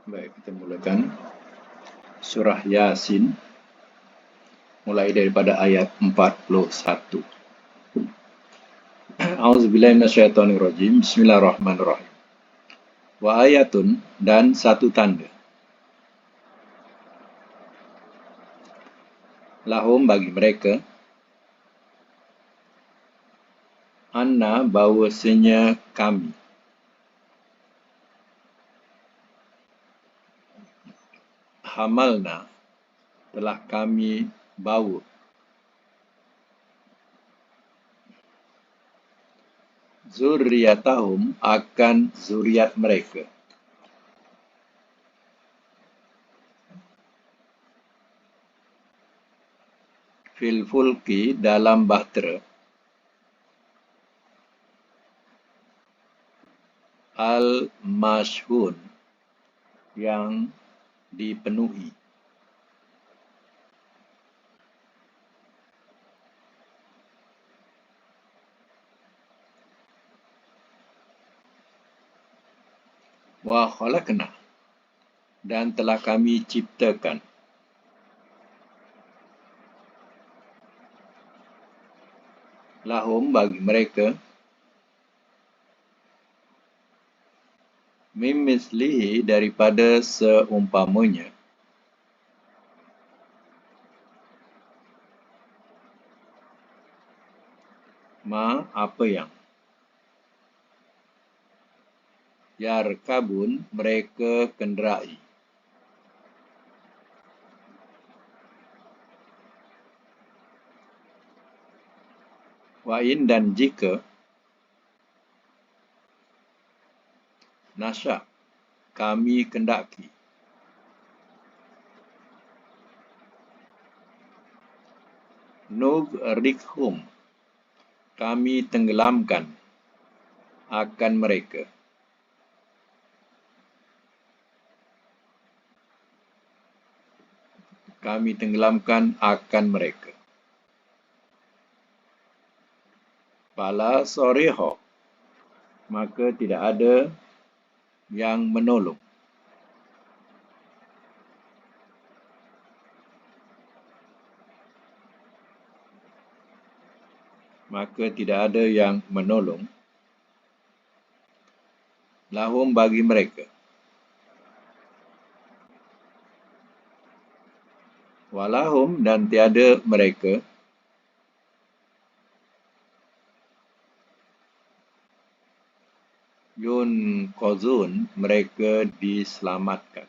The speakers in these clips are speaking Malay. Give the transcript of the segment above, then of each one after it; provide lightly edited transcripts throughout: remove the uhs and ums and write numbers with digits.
Baik, kita mulakan surah Yasin mulai daripada ayat 41. A'udzubillahi minasyaitonirrajim. Bismillahirrahmanirrahim. Wa ayatun, dan satu tanda. Lahum, bagi mereka, anna, bahwasanya kami, hamalna, telah kami bawa, zurriyatahum, akan zuriat mereka, fil fulki, dalam bahtera, al-mashhun, yang dipenuhi. Wa khalaqna, dan telah kami ciptakan, lahum, bagi mereka, mim mislihi, daripada seumpamanya, ma, apa yang, yarkabun, mereka kenderai, wa in, dan jika, nasya, kami kendaki, nugrikhum, kami tenggelamkan akan mereka, kami tenggelamkan akan mereka. Fala soriho, maka tidak ada yang menolong, maka tidak ada yang menolong, lahum, bagi mereka, walahum, dan tiada mereka, yunqazun, mereka diselamatkan.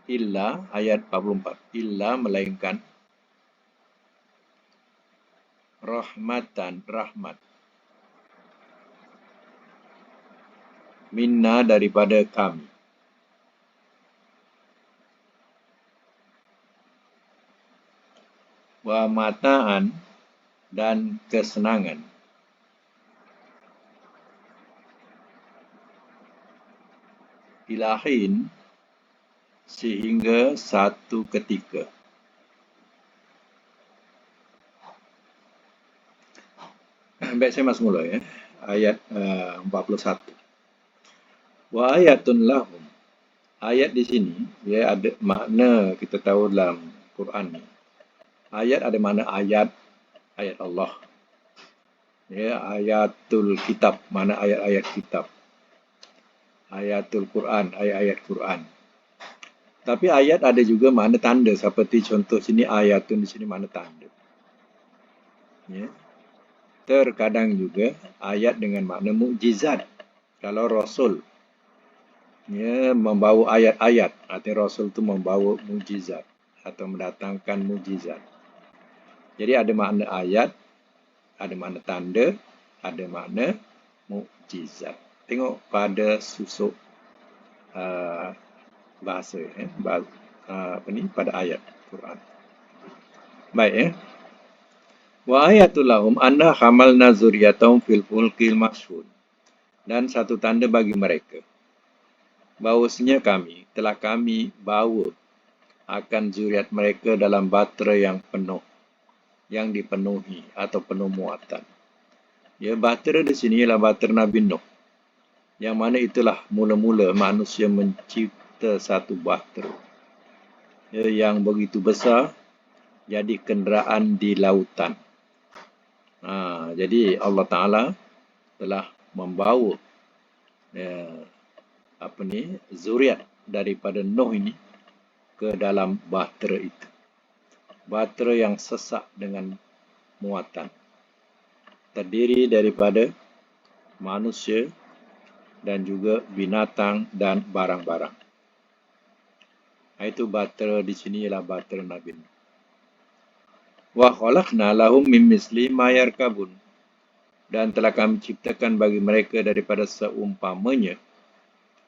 Illa, ayat 44, illa, melainkan, rahmatan, rahmat, minna, daripada kami, wa mataan, dan kesenangan, ilahin, sehingga satu ketika. Baik, saya masuk mula ya. Ayat 41. Wa ayatun lahum. Ayat di sini ya ada makna, kita tahu dalam Quran ni. Ayat ada makna ayat, ayat Allah. Ya, ayatul kitab, mana ayat-ayat kitab. Ayatul Quran, ayat-ayat Quran. Tapi ayat ada juga makna tanda, seperti contoh sini ayatun, di sini makna tanda. Ya. Terkadang juga ayat dengan makna mukjizat. Kalau Rasul ya, membawa ayat-ayat, artinya Rasul itu membawa mukjizat atau mendatangkan mukjizat. Jadi ada makna ayat, ada makna tanda, ada makna mukjizat. Tengok pada susuk bahasa pada ayat Quran. Baik ya. Wa ayatul lahum anna hamalna zuriyatahum fil fulkil mashhun. Dan satu tanda bagi mereka, bahwasanya kami telah kami bawa akan zuriat mereka dalam bahtera yang penuh. yang dipenuhi atau penuh muatan. Ya, bahtera di sini ialah bahtera Nabi Nuh, yang mana itulah mula-mula manusia mencipta satu bahtera yang begitu besar, jadi kenderaan di lautan. Jadi Allah Ta'ala telah membawa zuriat daripada Nuh ini ke dalam bahtera itu. Bahtera yang sesak dengan muatan. Terdiri daripada manusia dan juga binatang dan barang-barang. Itu bahtera di sini ialah bahtera Nabi Nuh. Wa khalaqna lahum min misli ma yarkabun. Dan telah kami ciptakan bagi mereka daripada seumpamanya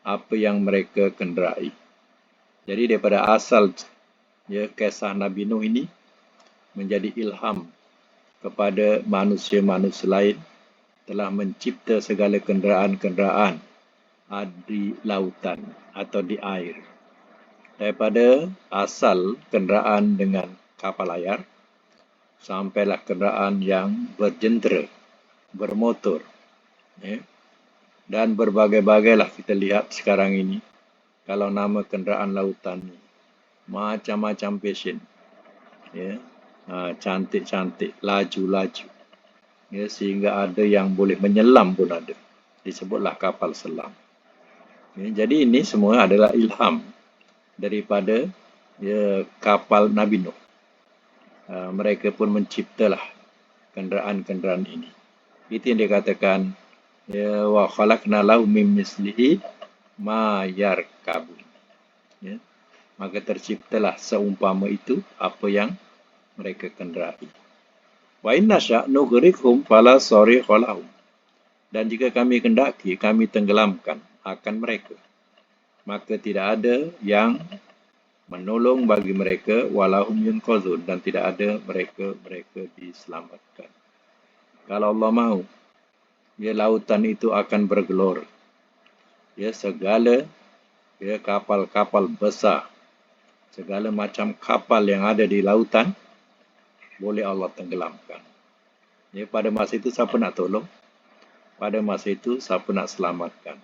apa yang mereka kenderai. Jadi daripada asal kisah Nabi Nuh ini menjadi ilham kepada manusia-manusia lain telah mencipta segala kenderaan-kenderaan di lautan atau di air. Daripada asal kenderaan dengan kapal layar, sampailah kenderaan yang berjentera, bermotor. Dan berbagai-bagailah kita lihat sekarang ini. Kalau nama kenderaan lautan ni, macam-macam fashion. Cantik-cantik, laju-laju. Sehingga ada yang boleh menyelam pun ada. Disebutlah kapal selam. Jadi ini semua adalah ilham daripada kapal Nabi Nuh. Mereka pun menciptalah kenderaan-kenderaan ini. Itu yang dikatakan wa khalaqna lahum min mislihi ma yarkabun. Maka terciptalah seumpama itu apa yang mereka kenderai. Wa inna sya' nughriqhum fala sarikha lahum. Dan jika kami kendaki, kami tenggelamkan akan mereka, maka tidak ada yang menolong bagi mereka, walahum yunqazun, dan tidak ada mereka diselamatkan. Kalau Allah mahu, lautan itu akan bergelora. Segala kapal-kapal besar, segala macam kapal yang ada di lautan, boleh Allah tenggelamkan. Pada masa itu siapa nak tolong? Pada masa itu siapa nak selamatkan?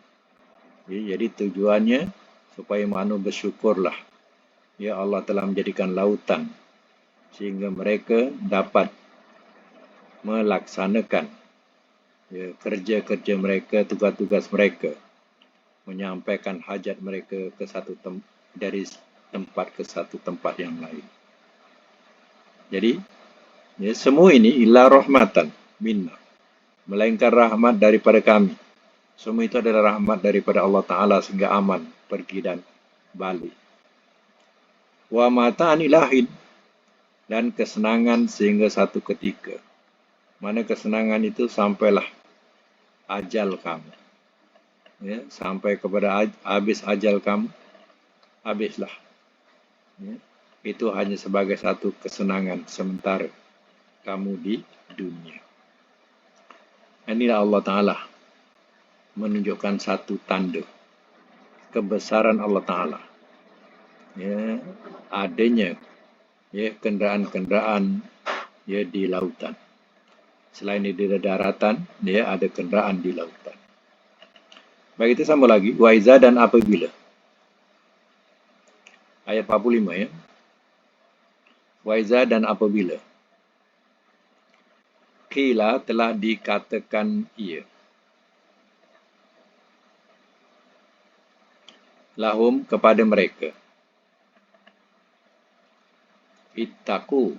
Jadi tujuannya supaya manusia bersyukurlah. Allah telah menjadikan lautan sehingga mereka dapat melaksanakan kerja-kerja mereka, tugas-tugas mereka, menyampaikan hajat mereka dari tempat ke satu tempat yang lain. Jadi semua ini illa rahmatan minna, melainkan rahmat daripada kami. Semua itu adalah rahmat daripada Allah Ta'ala sehingga aman pergi dan balik. Wa mata'ani lahin, dan kesenangan sehingga satu ketika. Mana kesenangan itu sampailah ajal kamu. Sampai kepada habis ajal kamu, habislah. Itu hanya sebagai satu kesenangan sementara kamu di dunia. Inilah Allah Ta'ala menunjukkan satu tanda kebesaran Allah Ta'ala. Adanya kenderaan-kenderaan di lautan. Selain di daratan, ada kenderaan di lautan. Baik, itu sambung lagi. Wa iza, dan apabila. Ayat 45 Wa iza, dan apabila. Qila, telah dikatakan ia. Lahum, kepada mereka. Ittaqu,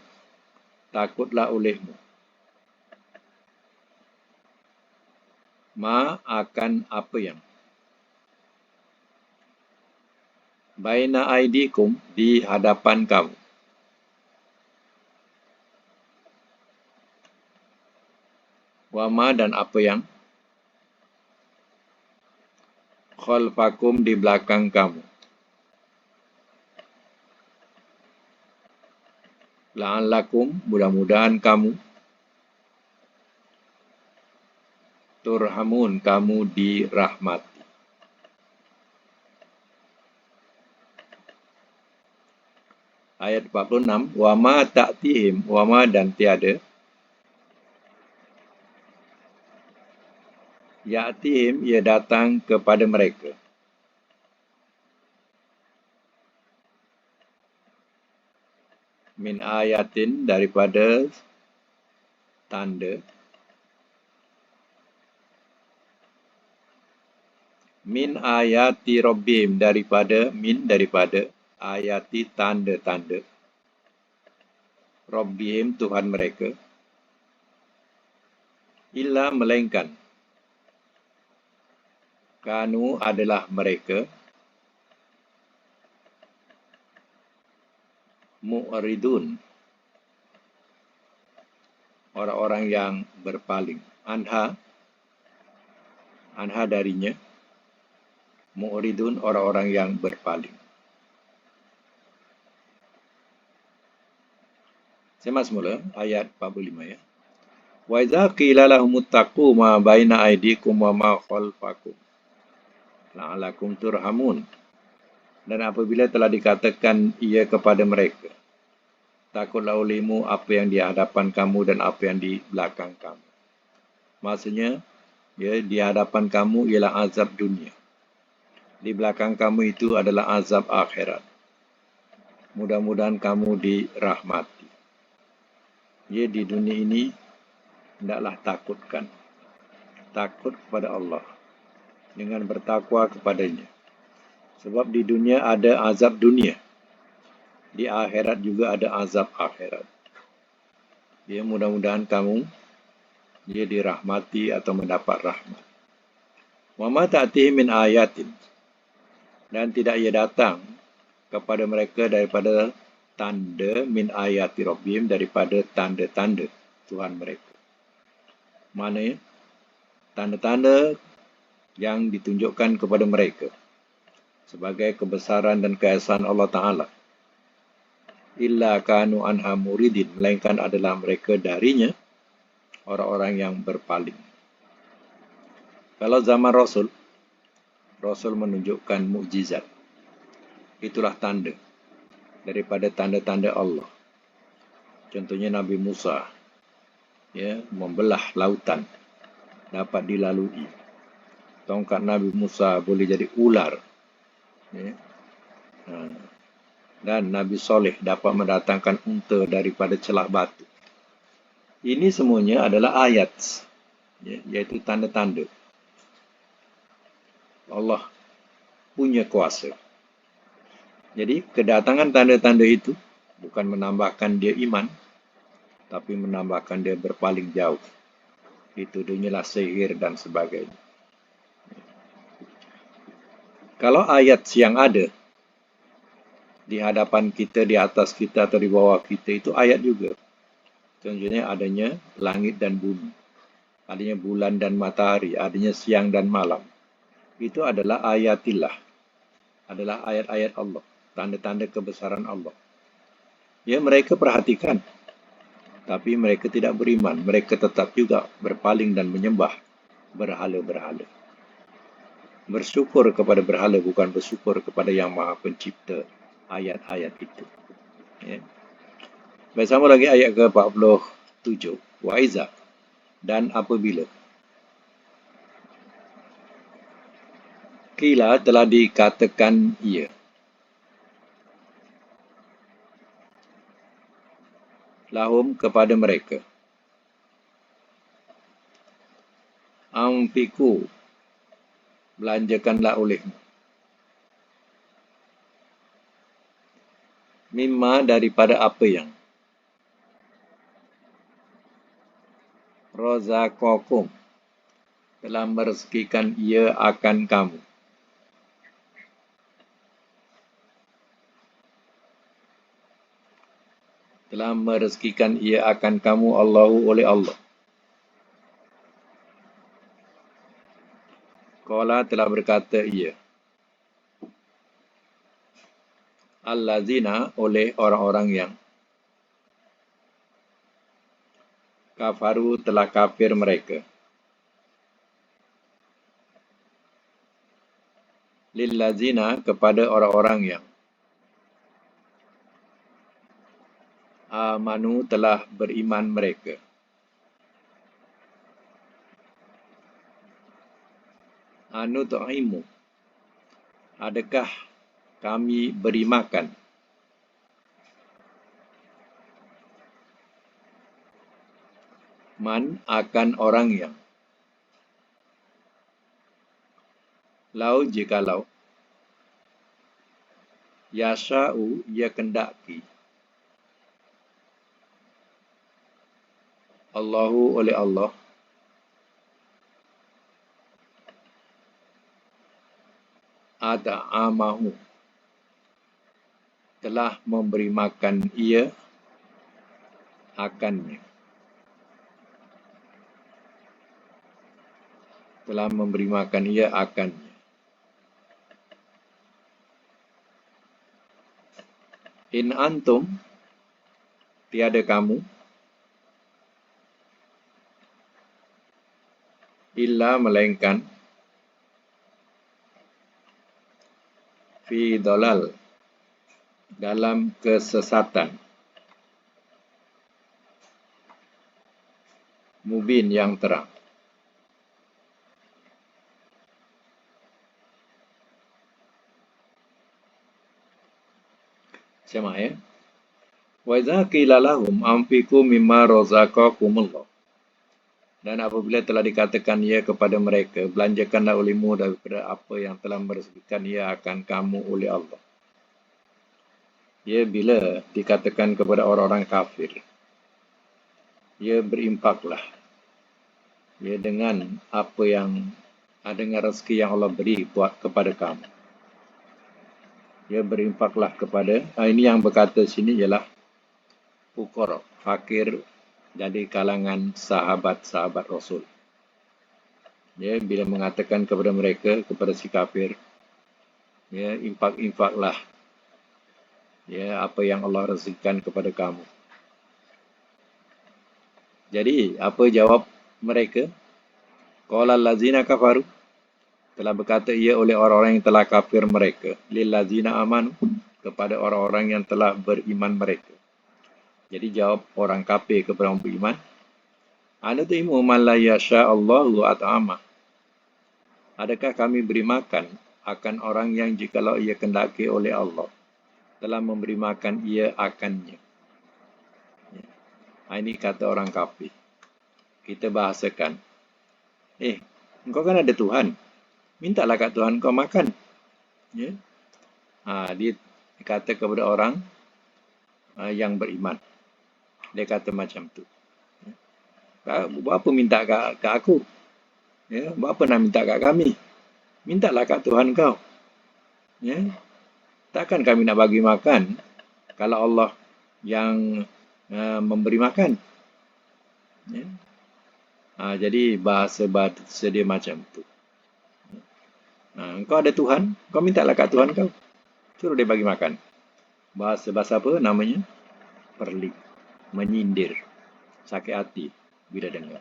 takutlah olehmu. Ma, akan apa yang. Baina aidikum, di hadapan kamu. Wa ma, dan apa yang. Khalfakum, di belakang kamu. La'allakum, mudah-mudahan kamu. Turhamun, kamu dirahmati. Ayat 46, wa ma ta'tihim, wa ma dan tiada, ya'tihim ia datang kepada mereka. Min ayatin daripada tanda, min ayati rabbihim daripada ayati tanda-tanda, rabbihim Tuhan mereka, illa melainkan kanu adalah mereka mu'ridun, orang-orang yang berpaling, anha darinya, mu'ridun orang-orang yang berpaling. Saya mas mula ayat 45 ya. Wa idza qila lahum ittaqu ma baina aydikum wa ma khalfakum la'alakum turhamun. Dan apabila telah dikatakan ia kepada mereka, takutlah olehmu apa yang di hadapan kamu dan apa yang di belakang kamu. Maksudnya, ya, di hadapan kamu ialah azab dunia. Di belakang kamu itu adalah azab akhirat. Mudah-mudahan kamu dirahmati. Ya, di dunia ini hendaklah takutkan. Takut kepada Allah dengan bertakwa kepadanya. Sebab di dunia ada azab dunia. Di akhirat juga ada azab akhirat. Ya, mudah-mudahan kamu dia dirahmati atau mendapat rahmat. Wa ma ta'tihim min ayatin. Dan tidak ia datang kepada mereka daripada tanda min ayati rabbihim, daripada tanda-tanda Tuhan mereka. Maknanya, tanda-tanda yang ditunjukkan kepada mereka sebagai kebesaran dan keesaan Allah Ta'ala. Illa kanu anha muridin, melainkan adalah mereka darinya orang-orang yang berpaling. Kalau zaman Rasul menunjukkan mukjizat. Itulah tanda daripada tanda-tanda Allah. Contohnya Nabi Musa, ya, membelah lautan dapat dilalui. Tongkat Nabi Musa boleh jadi ular. Ya. Dan Nabi Soleh dapat mendatangkan unta daripada celah batu. Ini semuanya adalah ayat, ya, iaitu tanda-tanda. Allah punya kuasa. Jadi kedatangan tanda-tanda itu bukan menambahkan dia iman, tapi menambahkan dia berpaling jauh. Itu dunyalah sihir dan sebagainya. Kalau ayat yang ada di hadapan kita, di atas kita atau di bawah kita, itu ayat juga. Contohnya adanya langit dan bumi, adanya bulan dan matahari, adanya siang dan malam. Itu adalah ayatillah, adalah ayat-ayat Allah, tanda-tanda kebesaran Allah. Ya, mereka perhatikan, tapi mereka tidak beriman. Mereka tetap juga berpaling dan menyembah berhala-berhala. Bersyukur kepada berhala, bukan bersyukur kepada yang Maha Pencipta ayat-ayat itu. Ya. Baik, sama lagi ayat ke-47. Wa iza, dan apabila. Qila, telah dikatakan ia. Lahum, kepada mereka. Amfiku, belanjakanlah olehmu. Mimma, daripada apa yang. Razaqakum, telah merezekikan ia akan kamu. Telah merezekikan ia akan kamu Allahu, oleh Allah. Qala, telah berkata ia. Allazina, oleh orang-orang yang kafaru, telah kafir mereka. Lillazina, kepada orang-orang yang amanu telah beriman mereka. Anutu'imu, adakah kami beri makan? Man, akan orang yang. Lau, jikalau. Yasha'u, ia kendaki. Allahu, oleh Allah. Ata'amahu, telah memberi makan ia akannya. Telah memberi makan ia akannya. In antum, tiada kamu, illa melainkan, fi dolal, dalam kesesatan, mubin yang terang. Sama ya. Wa idza qila lahum anfiqu mimma razaqakumullah. Dan apabila telah dikatakan ia kepada mereka, belanjakanlah olehmu daripada apa yang telah merezekikan ia akan kamu oleh Allah. Ya, bila dikatakan kepada orang-orang kafir, ya berinfaklah. Ya, dengan apa yang dengan rezeki yang Allah beri buat kepada kamu. Ya, berinfaklah kepada, ini yang berkata sini ialah fuqara, fakir dari kalangan sahabat-sahabat Rasul. Ya, bila mengatakan kepada mereka, kepada si kafir, ya, infaklah. Ya, apa yang Allah rezekikan kepada kamu. Jadi, apa jawab mereka? Qala allazina kafaru, telah berkata ia oleh orang-orang yang telah kafir mereka, lil ladzina amanu, kepada orang-orang yang telah beriman mereka. Jadi jawab orang kafir kepada orang beriman, anutimu man la yasha'allahu at'amah. Adakah kami beri makan akan orang yang jikalau ia kendaki oleh Allah telah memberi makan ia akannya. Ini kata orang kafir. Kita bahasakan. Engkau kan ada Tuhan. Mintalah kat Tuhan kau makan. Ya. Dia kata kepada orang yang beriman. Dia kata macam tu. Buat apa minta kat aku? Ya, buat apa nak minta kat kami? Mintalah kat Tuhan kau. Ya. Takkan kami nak bagi makan kalau Allah yang memberi makan. Ya. Jadi bahasa dia macam tu. Engkau ada Tuhan, kau mintalah kat Tuhan kau. Suruh dia bagi makan. Bahasa apa namanya? Perlik. Menyindir. Sakit hati bila dengar.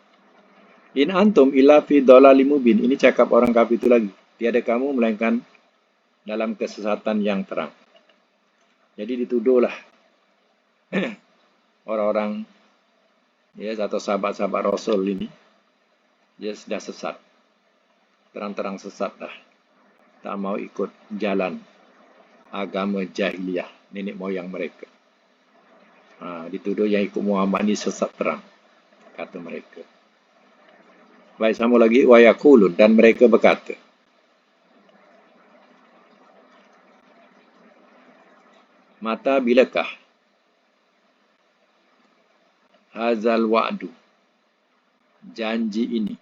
In antum illa fi dhalalim mubin. Ini cakap orang kafir itu lagi. Tiada kamu melainkan dalam kesesatan yang terang. Jadi dituduhlah orang-orang atau sahabat-sahabat Rasul ini dia sudah sesat. Terang-terang sesat dah. Tak mau ikut jalan agama jahiliyah nenek moyang mereka. Dituduh yang ikut Muhammad ini sesat terang, kata mereka. Baik, sambung lagi. Wa yaqulun, dan mereka berkata, mata bilakah hazal wa'du, janji ini.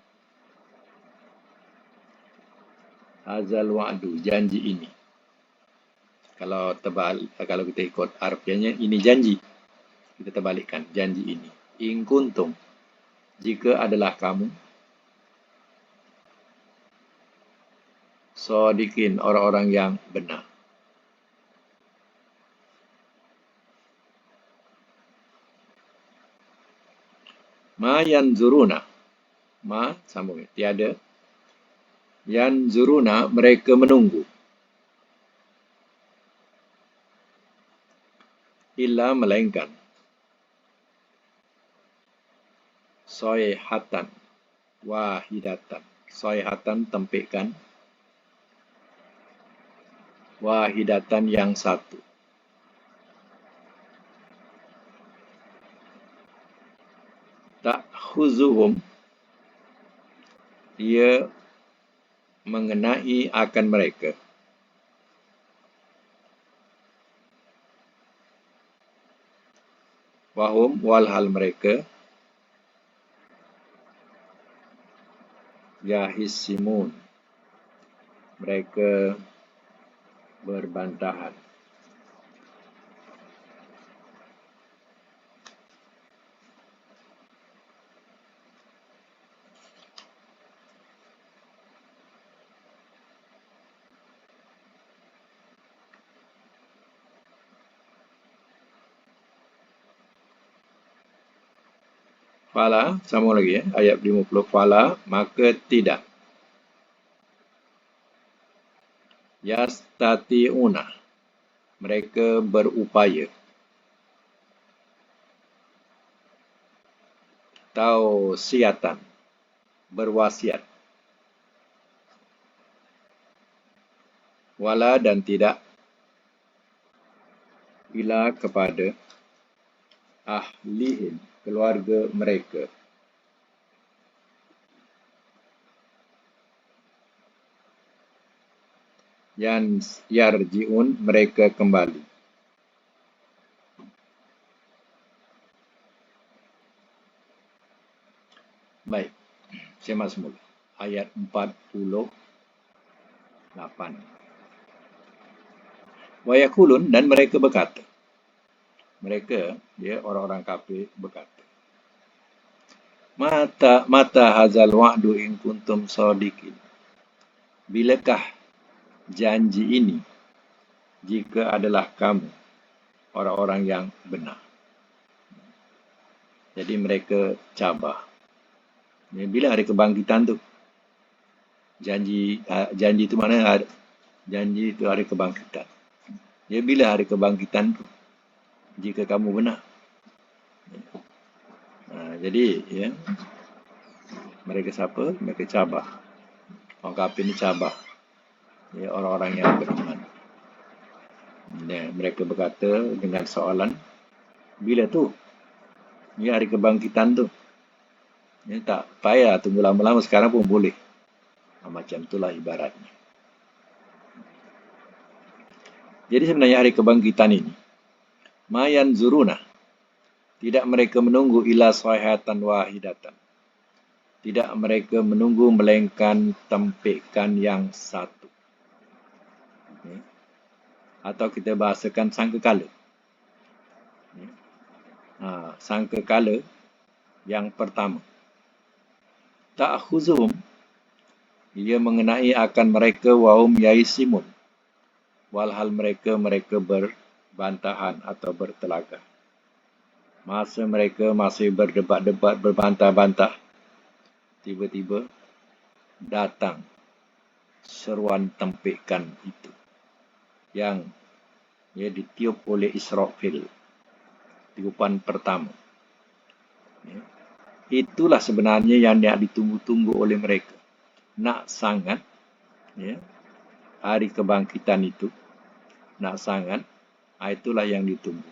Hazal wa'du, janji ini. Kalau kita ikut artinya, ini janji. Kita terbalikkan, janji ini. In kuntum, jika adalah kamu, shadiqin, orang-orang yang benar. Ma yanzuruna, sambung, tiada. Yanzuruna, mereka menunggu. Illa, melainkan. soihatan wahidatan. Soihatan tempikan, wahidatan yang satu. Ta'khuzuhum, ia mengenai akan mereka. Wahum, walhal mereka, yahisimun, mereka berbantahan. Fala, sama lagi ayat 50. Fala, maka tidak. Yastati'una, mereka berupaya. Tausiatan, berwasiat. Wala dan tidak. Ila kepada ahlihim, keluarga mereka. Yang yarji'un, mereka kembali. Baik, saya masuk mula. Ayat 48. Wa yakulun, dan mereka berkata. Mereka, dia orang-orang kafir berkata. Mata hazal wa'du in kuntum shadiqin. Bilakah janji ini jika adalah kamu orang-orang yang benar? Jadi mereka cabar. Bila hari kebangkitan tu? Janji itu mana? Janji itu hari kebangkitan. Bila hari kebangkitan tu? Jika kamu benar. Jadi, mereka siapa? Mereka cabar. Orang kafir ni cabar. Orang-orang yang beriman. Mereka berkata dengan soalan, bila tu? Ini hari kebangkitan tu. Tak payah tunggu lama-lama, sekarang pun boleh. Macam itulah ibaratnya. Jadi sebenarnya hari kebangkitan ini, mayan zuruna, tidak mereka menunggu ila soihatan wahidatan. Tidak mereka menunggu melainkan tempikan yang satu. Atau kita bahasakan sangkakala. Sangkakala yang pertama. Ta'khuzum, ia mengenai akan mereka wahum yaisimun, walhal mereka berbantahan atau bertelaga. Masa mereka masih berdebat-debat, berbantah-bantah, tiba-tiba datang seruan tempikan itu yang ditiup oleh Israfil, tiupan pertama. Itulah sebenarnya yang ditunggu-tunggu oleh mereka. Nak sangat hari kebangkitan itu, nak sangat, itulah yang ditunggu.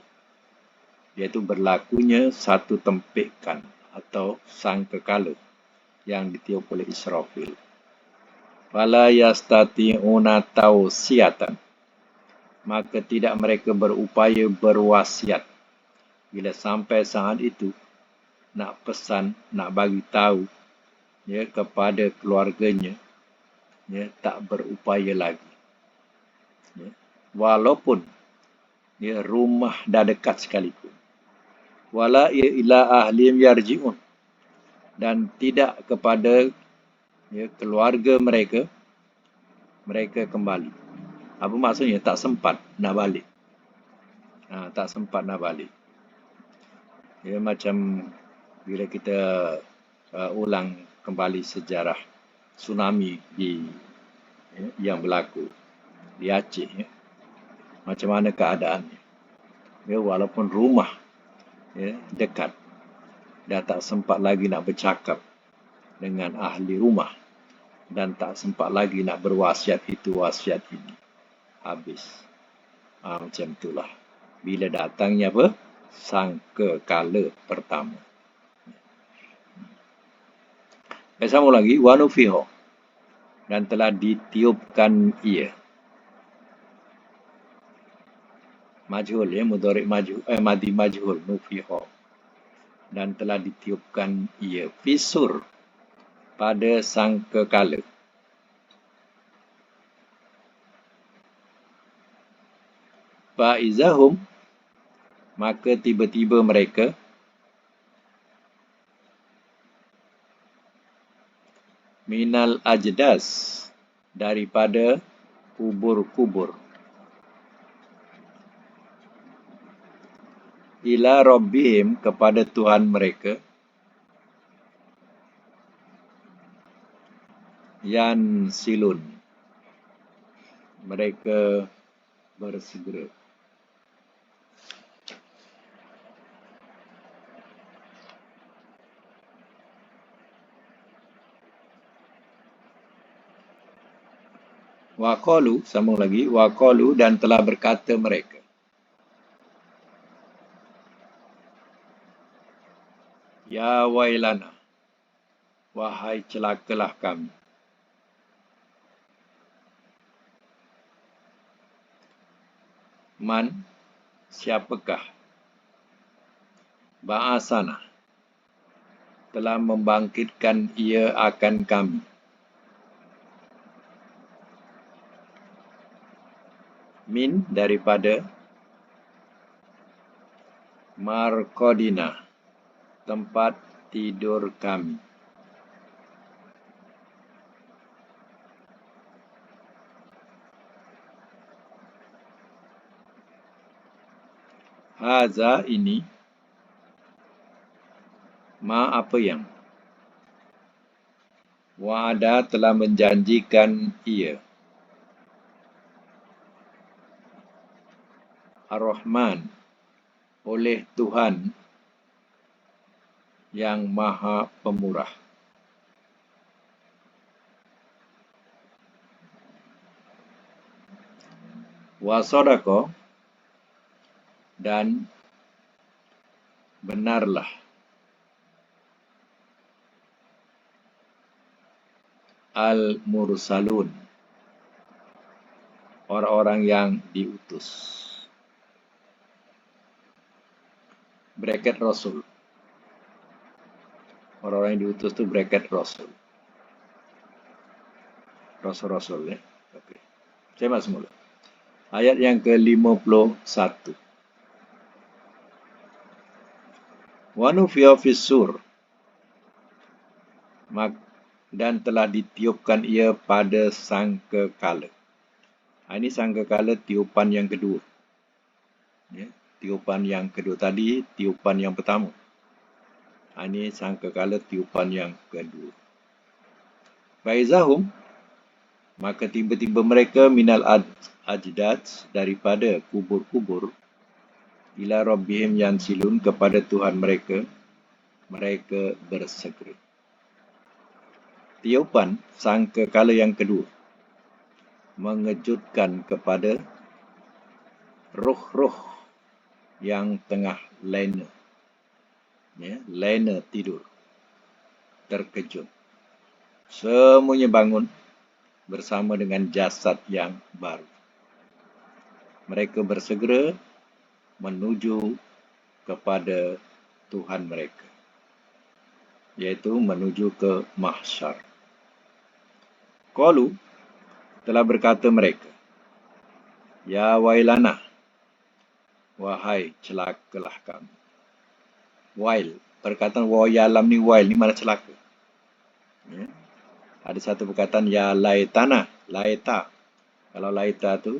Iaitu berlakunya satu tempikan atau sangkakala yang ditiup oleh Israfil. Fala yastati'una tausiatan, maka tidak mereka berupaya berwasiat. Bila sampai saat itu, nak pesan, nak bagi tahu kepada keluarganya, tak berupaya lagi. Walaupun rumah dah dekat sekalipun. Wala ila ahlim yarji'un, dan tidak kepada keluarga mereka kembali. Apa maksudnya? Tak sempat nak balik. Tak sempat nak balik. Macam bila kita ulang kembali sejarah tsunami yang berlaku di Aceh. Macam mana keadaannya? Walaupun rumah dekat, dah tak sempat lagi nak bercakap dengan ahli rumah dan tak sempat lagi nak berwasiat itu wasiat ini. Habis. Macam itulah. Bila datangnya apa? Sangkakala pertama. Sambung lagi. Wanufiho. Dan telah ditiupkan ia. Majhul ya. Mudhari' majhul. Madi majhul. Nufiho. Dan telah ditiupkan ia. Fisur. Pada sangkakala. Fa'izahum. Maka tiba-tiba mereka minal ajdas, daripada kubur-kubur, ila rabbihim, kepada Tuhan mereka, yan silun, mereka bersegera. Waqalu, sambung lagi, waqalu, dan telah berkata mereka, ya wailana, wahai celakalah kami, man, siapakah, ba'asana, telah membangkitkan ia akan kami, min, daripada marqadina, tempat tidur kami. Haza, ini, ma, apa yang, wa'ada, telah menjanjikan ia, Ar-Rahman, oleh Tuhan yang Maha Pemurah. Wa sadaqa, dan benarlah al-mursalun, orang-orang yang diutus. Bracket Rasul. Orang-orang yang diutus itu bracket Rasul. Rasul-Rasul ya. Okey. Saya masuk mula. Ayat yang ke-51. Wa nufiya fis-sur. Dan telah ditiupkan ia pada sangkakala. Ini sangkakala tiupan yang kedua. Ya, tiupan yang kedua tadi, tiupan yang pertama. Ini sangkakala tiupan yang kedua. Faizahum, maka tiba-tiba mereka minal ajdad, daripada kubur-kubur, ila rabbihim yansilun, kepada Tuhan mereka, mereka bersegera. Tiupan sangkakala yang kedua mengejutkan kepada roh-roh yang tengah lena. Ya, lena, tidur, terkejut. Semuanya bangun bersama dengan jasad yang baru. Mereka bersegera menuju kepada Tuhan mereka, iaitu menuju ke mahsyar. Qalu, telah berkata mereka, ya wailana, wahai celakalah kami. Wail, perkataan wayalam ni, wail ni mana celaka. Ya. Ada satu perkataan ya laitana, laita. Kalau laita tu,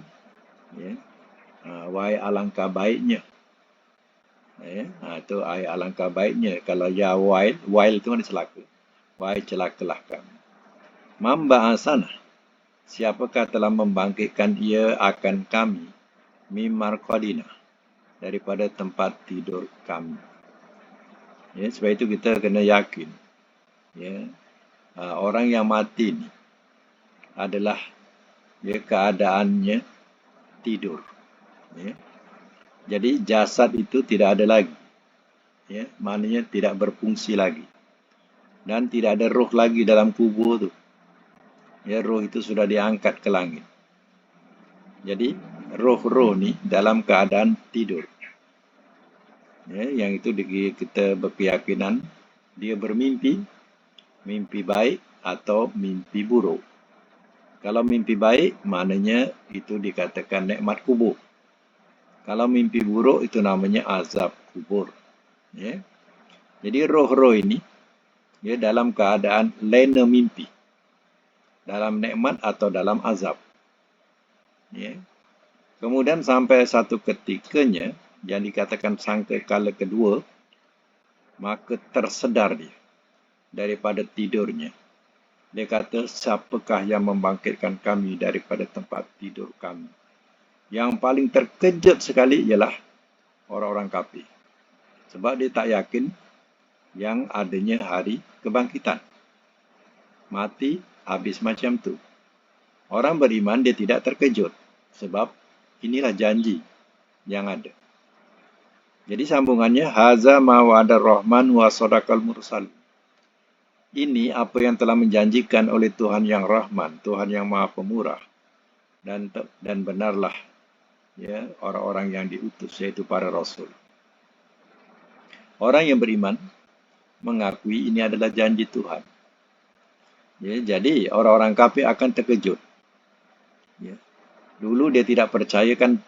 ya, wahai alangkah baiknya. Ya, itu alangkah baiknya. Kalau ya wail tu mana celaka. Wahai celakalah kami. Mamba asana, siapakah telah membangkitkan ia akan kami, mimar qadina, daripada tempat tidur kami. Ya, sebab itu kita kena yakin, ya, orang yang mati ni adalah keadaannya tidur. Ya. Jadi jasad itu tidak ada lagi, ya, maknanya tidak berfungsi lagi dan tidak ada roh lagi dalam kubur tu. Ya, roh itu sudah diangkat ke langit. Jadi roh-roh ni dalam keadaan tidur. Ya, yang itu kita berkeyakinan dia bermimpi, mimpi baik atau mimpi buruk. Kalau mimpi baik, maknanya itu dikatakan nikmat kubur. Kalau mimpi buruk, itu namanya azab kubur. Ya. Jadi roh-roh ini ya, dalam keadaan lena mimpi, dalam nikmat atau dalam azab. Ya. Kemudian sampai satu ketikanya, yang dikatakan sangkakala kedua, maka tersedar dia daripada tidurnya. Dia kata, siapakah yang membangkitkan kami daripada tempat tidur kami? Yang paling terkejut sekali ialah orang-orang kafir. Sebab dia tak yakin yang adanya hari kebangkitan. Mati, habis macam tu. Orang beriman dia tidak terkejut. Sebab inilah janji yang ada. Jadi sambungannya, Haza ma wa'adar rahman wa sadaqal mursal. Ini apa yang telah menjanjikan oleh Tuhan yang Rahman, Tuhan yang Maha Pemurah. Dan benarlah ya, orang-orang yang diutus, yaitu para rasul. Orang yang beriman mengakui ini adalah janji Tuhan. Ya, jadi orang-orang kafir akan terkejut. Ya. Dulu dia tidak percayakan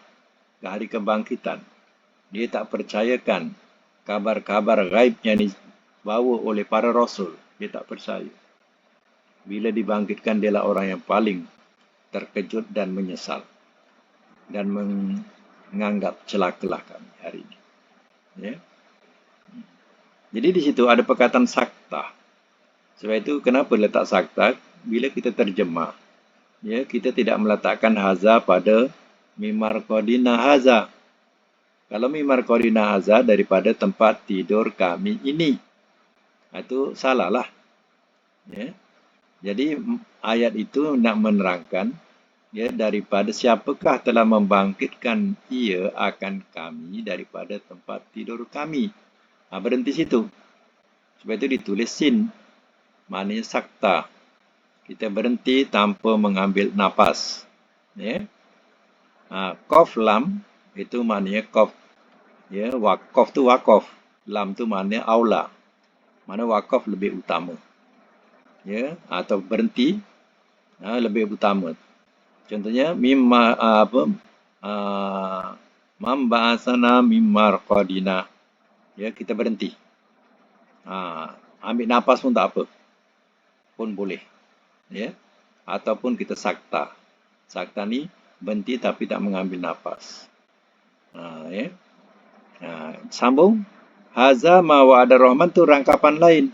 hari kebangkitan. Dia tak percayakan kabar-kabar gaib yang dibawa oleh para rasul. Dia tak percaya. Bila dibangkitkan, dialah orang yang paling terkejut dan menyesal. Dan menganggap celakalah kami hari ini. Ya. Jadi di situ ada perkataan sakta. Sebab itu kenapa letak sakta? Bila kita terjemah, ya, kita tidak meletakkan haza pada mimar qadina haza. Kalau mimar qadina haza daripada tempat tidur kami ini, itu salah lah. Ya. Jadi ayat itu nak menerangkan ya, daripada siapakah telah membangkitkan ia akan kami daripada tempat tidur kami. Berhenti situ. Sebab itu ditulis sin. Maknanya sakta. Kita berhenti tanpa mengambil nafas. Ya. Qaf lam itu maknanya qaf. Ya, waqaf tu waqaf. Lam tu maknanya aula. Mana waqaf lebih utama. Ya, atau berhenti lebih utama. Contohnya mimma mamba'asana mimmar qadina. Ya, kita berhenti. Ambil nafas pun tak apa. Pun boleh. Ya. Ataupun kita sakta. Sakta ni berhenti tapi tak mengambil nafas. Ya. Sambung. Haza ma wa'adar rahman tu rangkapan lain.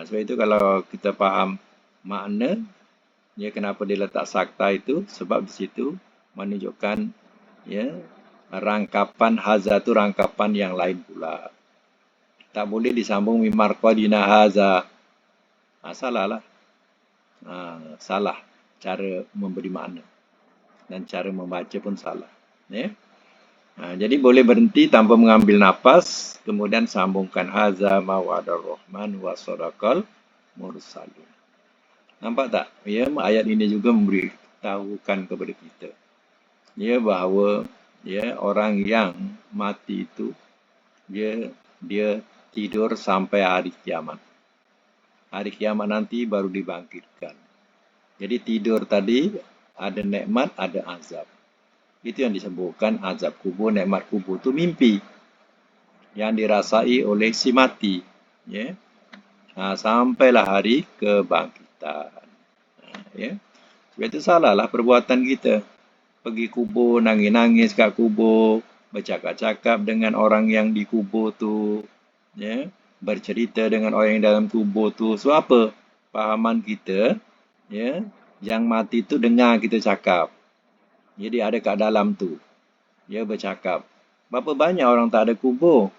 Sebab itu kalau kita faham makna, ya, kenapa dia letak sakta itu, sebab di situ menunjukkan ya, rangkapan haza itu rangkapan yang lain pula. Tak boleh disambung mimar qadina haza. Salah lah. Salah cara memberi makna. Dan cara membaca pun salah. Ya. Jadi boleh berhenti tanpa mengambil nafas, kemudian sambungkan haza ma wa'adar rahman wa sadaqal mursalun. Nampak tak? Ya, ayat ini juga memberitahukan kepada kita ya, bahawa ya, orang yang mati itu dia tidur sampai hari kiamat. Hari kiamat nanti baru dibangkitkan. Jadi tidur tadi ada nikmat, ada azab. Itu yang disebutkan azab kubur, nikmat kubur itu mimpi yang dirasai oleh si mati. Ya. Sampailah hari kebangkitan. Ya. Sebab itu salahlah perbuatan kita. Pergi kubur, nangis-nangis kat kubur, bercakap-cakap dengan orang yang di kubur tu, ya, bercerita dengan orang yang dalam kubur tu. So apa? Fahaman kita, ya, yang mati tu dengar kita cakap. Jadi ada kat dalam tu. Dia bercakap. Berapa banyak orang tak ada kubur?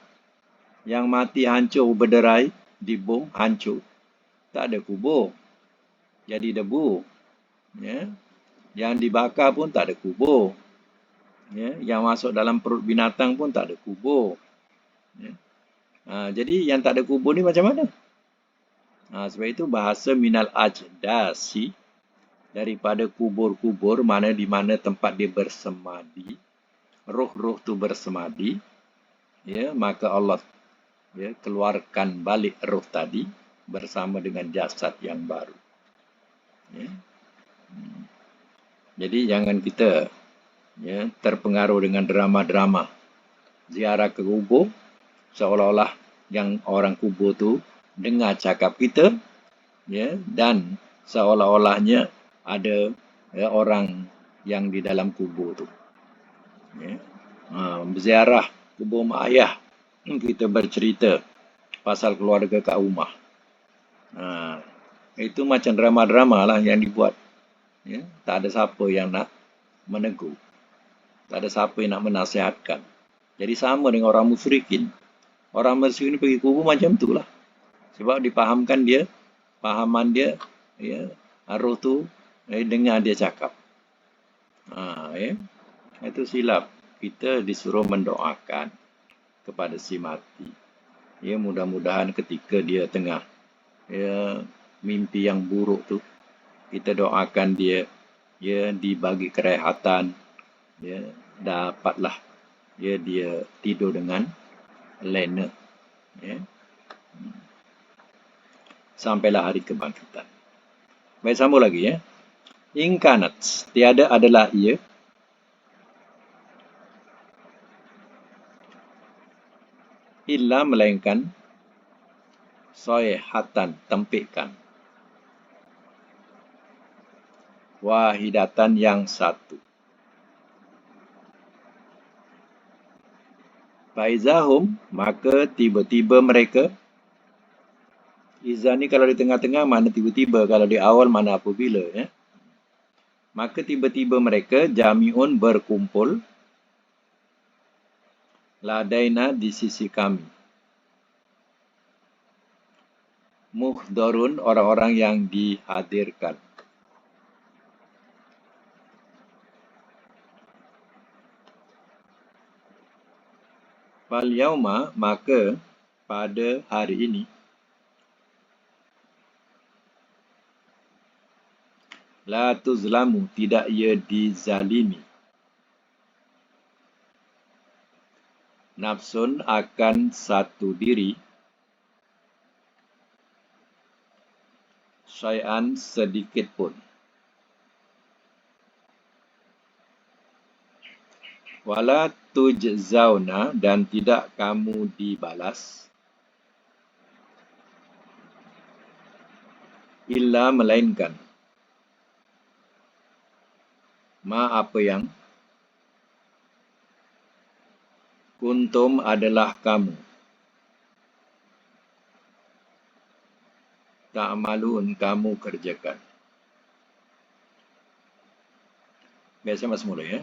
Yang mati hancur berderai, dibom hancur, tak ada kubur, jadi debu. Ya. Yang dibakar pun tak ada kubur. Ya. Yang masuk dalam perut binatang pun tak ada kubur. Ya. Jadi yang tak ada kubur ni macam mana? Sebab itu bahasa minal ajdasi, daripada kubur-kubur, mana di mana tempat dia bersemadi, roh-roh tu bersemadi, ya, maka Allah keluarkan balik roh tadi bersama dengan jasad yang baru. Ya. Jadi jangan kita terpengaruh dengan drama-drama ziarah ke kubur, seolah-olah yang orang kubur tu dengar cakap kita, dan seolah-olahnya ada orang yang di dalam kubur tu. Berziarah kubur mak ayah, kita bercerita pasal keluarga kat rumah. Itu macam drama-drama lah yang dibuat. Tak ada siapa yang nak menegur. Tak ada siapa yang nak menasihatkan. Jadi sama dengan orang musyrikin. Orang musyrikin pergi kubur macam tu lah. Sebab dipahamkan dia, pahaman dia, roh tu dengar dia cakap. Itu silap. Kita disuruh mendoakan kepada si mati. Mudah-mudahan ketika dia tengah mimpi yang buruk tu, kita doakan dia, dibagi kerehatan, dapatlah dia tidur dengan lena, sampailah hari kebangkitan. Baik, sambung lagi. Inkanat, tiada adalah ia, illa melainkan soyhatan, tempikan, wahidatan yang satu. Faizahum, maka tiba-tiba mereka. Iza ni kalau di tengah-tengah mana tiba-tiba, kalau di awal mana apabila. Maka tiba-tiba mereka jami'un berkumpul, ladaina di sisi kami. Muhdharun, orang-orang yang dihadirkan. Fal yauma, maka pada hari ini, la tuzlamu, tidak ia dizalimi, nafsun, akan satu diri, syai'an, sedikit pun. Wala tujzauna, dan tidak kamu dibalas, illa, melainkan, ma, apa yang, kuntum, adalah kamu, ta'malun, kamu kerjakan. Biasa mas mula.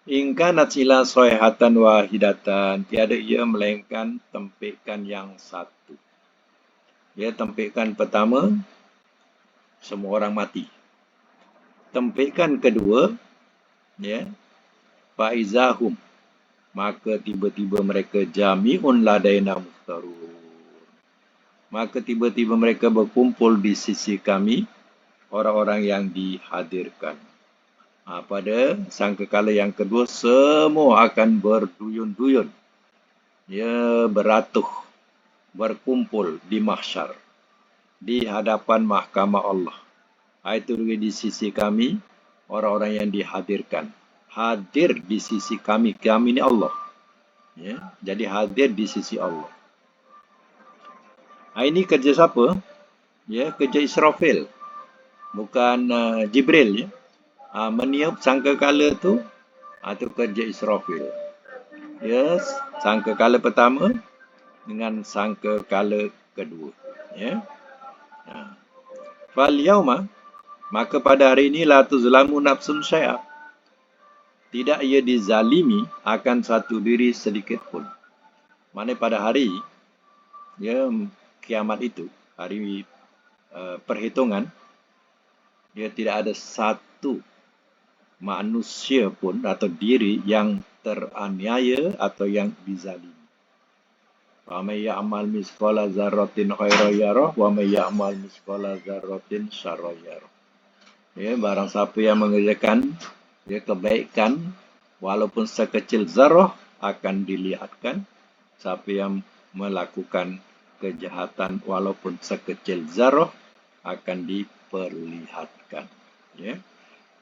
Ingkanat sila soyhatan wahidatan, tiada ia melainkan tempikan yang satu. Tempikan pertama, semua orang mati. Tempikan kedua, faizahum, maka tiba-tiba mereka jami'un ladaina muhtarun. Maka tiba-tiba mereka berkumpul di sisi kami, orang-orang yang dihadirkan. Pada sangkakala yang kedua, semua akan berduyun-duyun, beratuh, berkumpul di mahsyar, di hadapan mahkamah Allah. Itu di sisi kami, orang-orang yang dihadirkan. Hadir di sisi kami, kami ni Allah. Jadi hadir di sisi Allah. Ini kerja siapa? Kerja Israfil, bukan Jibril. Meniup sangkakala tu, itu kerja Israfil. Sangkakala pertama dengan sangkakala kedua. Fal yauma, maka pada hari ini, la tuzlamu nafsun syai'a, tidak ia dizalimi akan satu diri sedikit pun. Mana pada hari kiamat itu, hari perhitungan, dia tidak ada satu manusia pun atau diri yang teraniaya atau yang dizalimi. Wa may ya'mal mithqala dzarratin khairan yarah wa may ya'mal mithqala dzarratin syarran yarah. Barang siapa yang mengerjakan kebaikan walaupun sekecil zarah akan dilihatkan. Siapa yang melakukan kejahatan walaupun sekecil zarah akan diperlihatkan.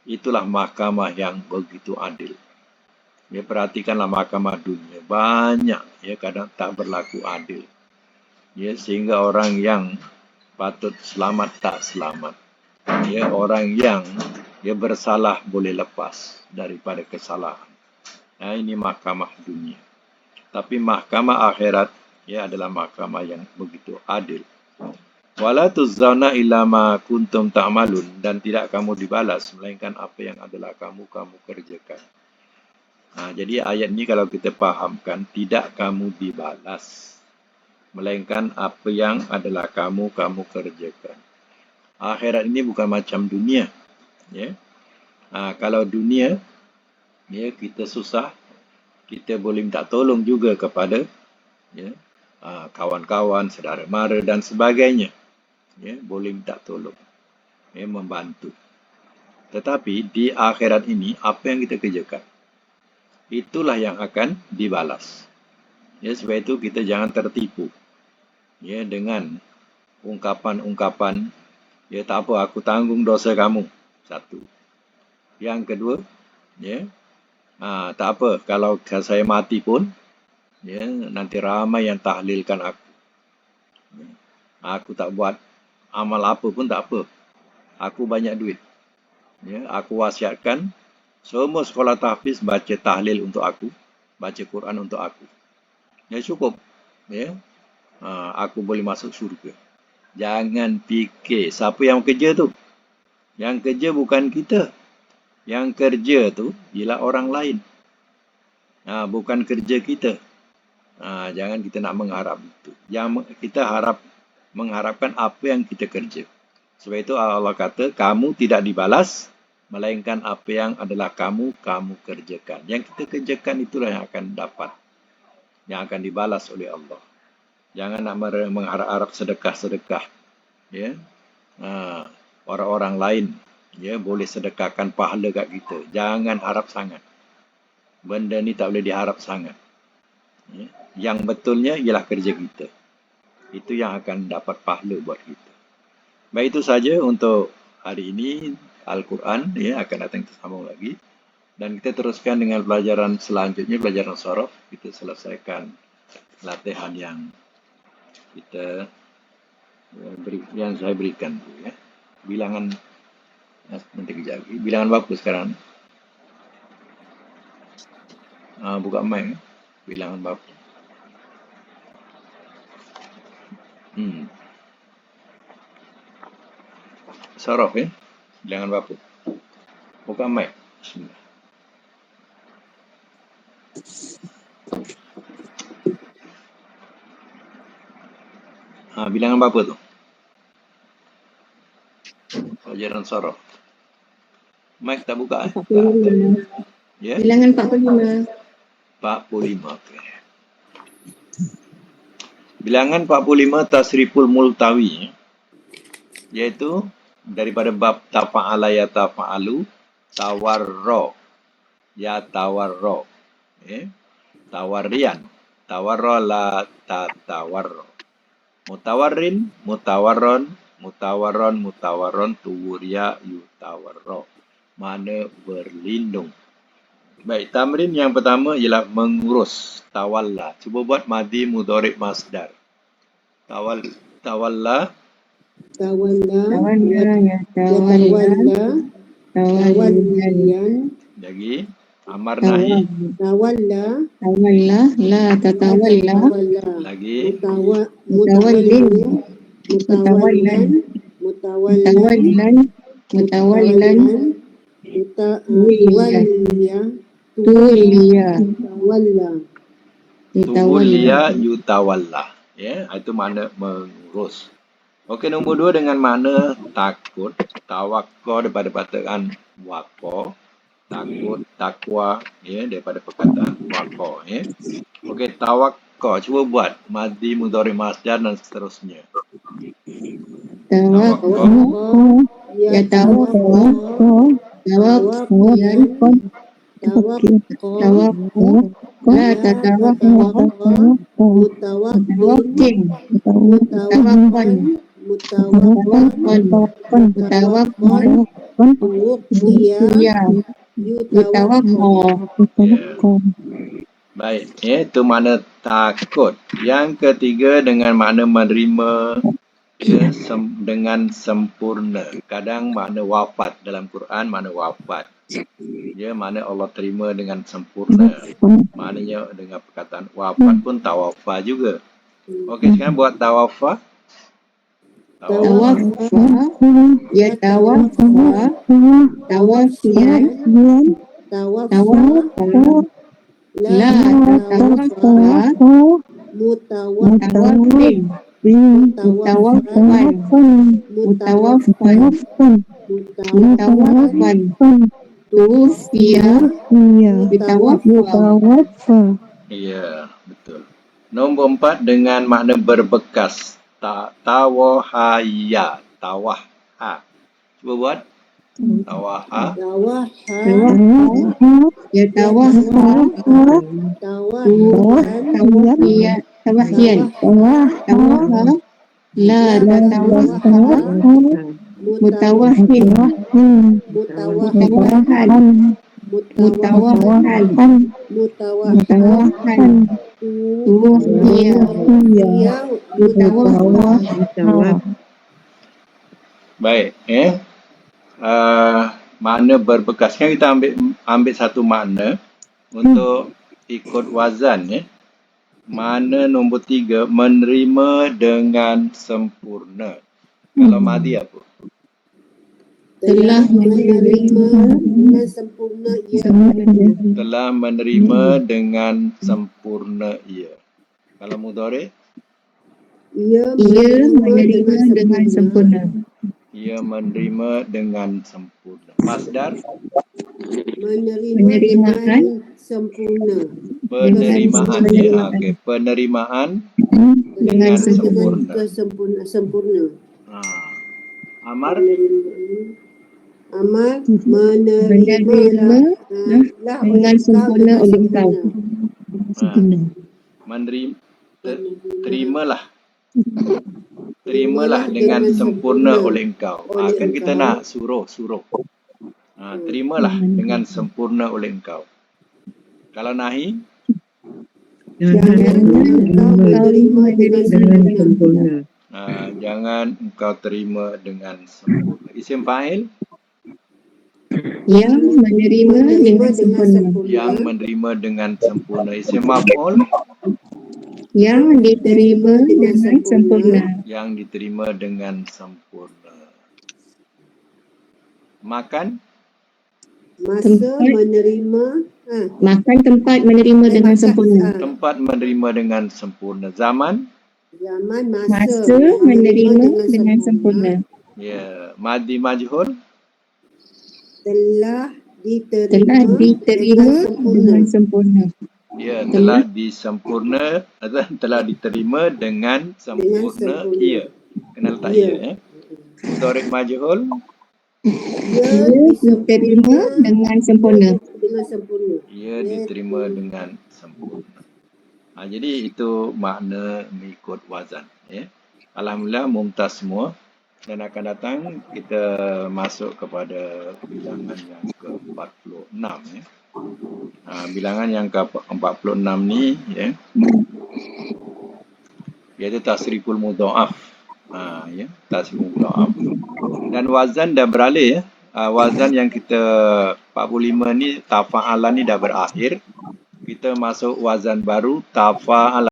Itulah mahkamah yang begitu adil. Perhatikanlah mahkamah dunia. Banyak kadang tak berlaku adil. Sehingga orang yang patut selamat tak selamat. Orang yang bersalah boleh lepas daripada kesalahan. Ini mahkamah dunia. Tapi mahkamah akhirat adalah mahkamah yang begitu adil. Wala tuzzauna illa ma kuntum ta'malun, dan tidak kamu dibalas melainkan apa yang adalah kamu kerjakan. Jadi ayat ini kalau kita fahamkan, tidak kamu dibalas melainkan apa yang adalah kamu kerjakan. Akhirat ini bukan macam dunia. Kalau dunia, kita susah, kita boleh minta tolong juga kepada kawan-kawan, saudara mara dan sebagainya. Boleh minta tolong, membantu. Tetapi di akhirat ini, apa yang kita kerjakan, itulah yang akan dibalas. Sebab itu kita jangan tertipu dengan ungkapan-ungkapan, tak apa, aku tanggung dosa kamu. Satu. Yang kedua, tak apa, kalau saya mati pun, nanti ramai yang tahlilkan aku. Aku tak buat amal apa pun tak apa. Aku banyak duit. Aku wasiatkan semua sekolah tahfiz baca tahlil untuk aku, baca Quran untuk aku. Cukup. Aku boleh masuk syurga. Jangan fikir siapa yang kerja tu. Yang kerja bukan kita. Yang kerja tu ialah orang lain. Bukan kerja kita. Jangan kita nak mengharap itu. Yang kita mengharapkan apa yang kita kerja. Sebab itu Allah kata, kamu tidak dibalas melainkan apa yang adalah kamu kerjakan. Yang kita kerjakan itulah yang akan dapat, yang akan dibalas oleh Allah. Jangan nak mengharap sedekah-sedekah. Orang-orang lain boleh sedekahkan pahala kat kita. Jangan harap sangat. Benda ni tak boleh diharap sangat. Yang betulnya ialah kerja kita. Itu yang akan dapat pahala buat kita. Baik, itu saja untuk hari ini. Al-Quran akan datang kita sambung lagi. Dan kita teruskan dengan pelajaran selanjutnya, pelajaran sorof. Kita selesaikan latihan yang saya berikan. Bilangan, nanti kejap lagi. Bilangan berapa sekarang? Buka mic. Bilangan berapa? Sorof bilangan berapa? Buka mic. Bismillah. Bilangan berapa tu? Pelajaran sorof. Mic tak buka 45. Bilangan 45. 45. Okay. Bilangan 45 tasriful multawi, iaitu daripada bab tafa'ala ya tafa'alu, tawarro ya tawarro, tawarrian, tawarro la tatawarro, mutawarrin, mutawarron, mutawarron, mutawarron, tuwurya yutawarro, mana berlindung. Baik, tamrin yang pertama ialah mengurus, tawalla. Cuba buat madhi mudhari' masdar. Tawalla. Lagi amar nahi. Tawalla la tatawalla. Lagi Mutawallan tuwalliya Tuwulia yutawalla. Ya, itu makna mengurus. Okey, nombor 2 dengan makna takut. Tawakko daripada perkataan waqo. Takut, takwa, ya, daripada perkataan waqo, ya. Okey, tawakko. Cuba buat madhi, mudhari, masdar dan seterusnya. Tawakko. La tatawakkul mutawakkil mutawakkil. Baik, itu makna takut. Yang ketiga dengan makna menerima, ya, dengan sempurna. Kadang makna wafat dalam Quran, makna wafat. Ya, makna Allah terima dengan sempurna. Maknanya dengan perkataan wafat pun tawafa juga. Okey, sekarang buat tawafa. La mutawaffan tuwfiya yutawaffa. Ya, betul. Nombor 4 dengan makna berbekas. Tawahaya. Tawaha. Cuba buat. Tawaha. La Baik, makna berbekas. Sekarang kita ambil satu makna untuk ikut wazan, ya. Makna nombor 3, menerima dengan sempurna. Kalau madhi apa? telah menerima dengan sempurna ia. Telah menerima dengan sempurna ia. Kalau mudhari? Ia menerima dengan sempurna. Ia menerima dengan sempurna. Masdar? Menerima dengan sempurna. Penerimaan, ya. Okey, penerimaan dengan sempurna. Sempurna. Amar? Amal menerima dengan sempurna oleh kau. Terimalah. Terimalah dengan sempurna oleh engkau. Kan kita nak suruh. Terimalah dengan sempurna oleh engkau. Kalau nahi? Jangan engkau menerima dengan sempurna. Jangan engkau terima dengan sempurna. Isim fa'il? Yang menerima dengan sempurna. Yang menerima dengan sempurna. Isim maf'ul? Yang diterima dengan sempurna. Yang diterima dengan sempurna. Makan? Masa menerima. Makan tempat menerima dengan sempurna. Tempat menerima dengan sempurna. Zaman? Masa menerima dengan sempurna. Ya. Madhi majhul? Telah diterima dengan sempurna. Ya, telah diterima dengan sempurna. Ia. Kena letak ia, ya. Mudhari majhul? Ia diterima dengan sempurna. Ia diterima dengan sempurna. Jadi itu makna mengikut wazan, ya. Alhamdulillah mumtaz semua. Dan akan datang kita masuk kepada bilangan yang ke-46, ya. Bilangan yang ke-46 ni, ya, iaitu tasriful mudha'af. Ya, tasriful mudha'af. Dan wazan dah beralih, ya. Wazan yang kita 45 ni, tafa'alan ni dah berakhir. Kita masuk wazan baru, tafa'alan.